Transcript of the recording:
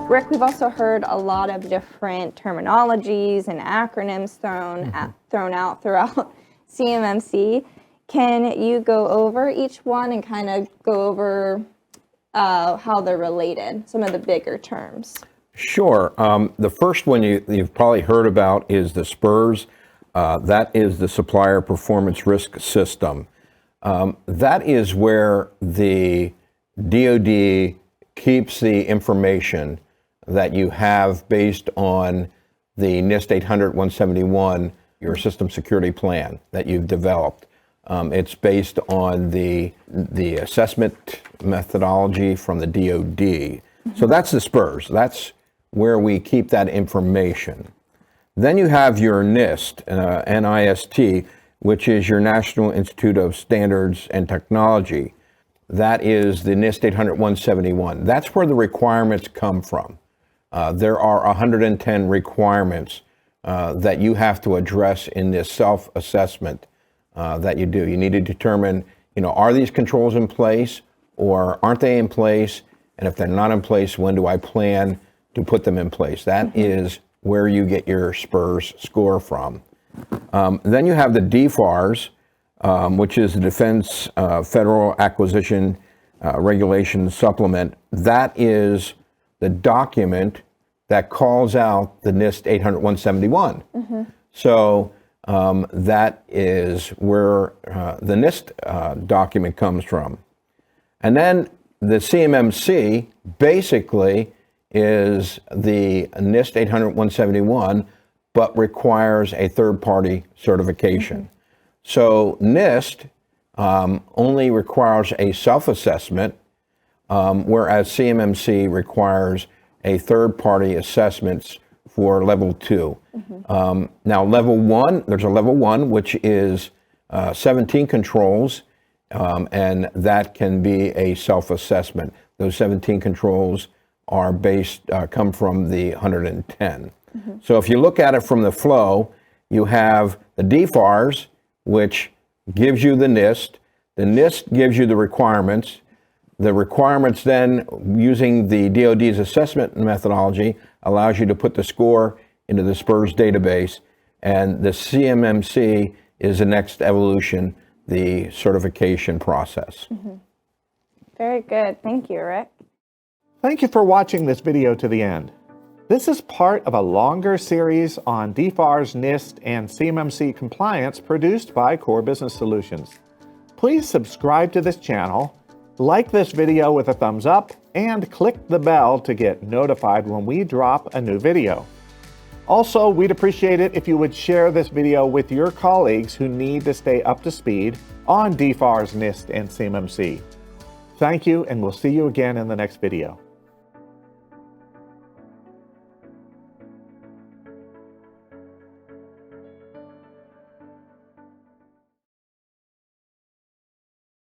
Rick, we've also heard a lot of different terminologies and acronyms thrown out throughout CMMC. Can you go over each one and kind of go over how they're related, some of the bigger terms? Sure. The first one you've probably heard about is the SPRS. That is the Supplier Performance Risk System. That is where the DoD keeps the information that you have based on the NIST 800-171, your system security plan that you've developed. It's based on the assessment methodology from the DoD. Mm-hmm. So that's the SPRS. That's where we keep that information. Then you have your NIST, NIST, which is your National Institute of Standards and Technology. That is the NIST 800-171. That's where the requirements come from. There are 110 requirements that you have to address in this self-assessment that you do. You need to determine, are these controls in place or aren't they in place? And if they're not in place, when do I plan to put them in place? That is where you get your SPRS score from. Then you have the DFARS, which is the Defense Federal Acquisition Regulation Supplement. That is the document that calls out the NIST 800-171. Mm-hmm. So that is where the NIST document comes from. And then the CMMC basically is the NIST 800-171, but requires a third-party certification. Mm-hmm. So NIST only requires a self-assessment, whereas CMMC requires a third-party assessments for level 2. Mm-hmm. Now level 1, there's a level 1, which is 17 controls, and that can be a self-assessment. Those 17 controls are come from the 110. Mm-hmm. So if you look at it from the flow, you have the DFARS, which gives you the NIST. The NIST gives you the requirements. The requirements then, using the DoD's assessment methodology, allows you to put the score into the SPRS database. And the CMMC is the next evolution, the certification process. Mm-hmm. Very good. Thank you, Rick. Thank you for watching this video to the end. This is part of a longer series on DFARS, NIST, and CMMC compliance produced by Core Business Solutions. Please subscribe to this channel, like this video with a thumbs up, and click the bell to get notified when we drop a new video. Also, we'd appreciate it if you would share this video with your colleagues who need to stay up to speed on DFARS, NIST, and CMMC. Thank you, and we'll see you again in the next video.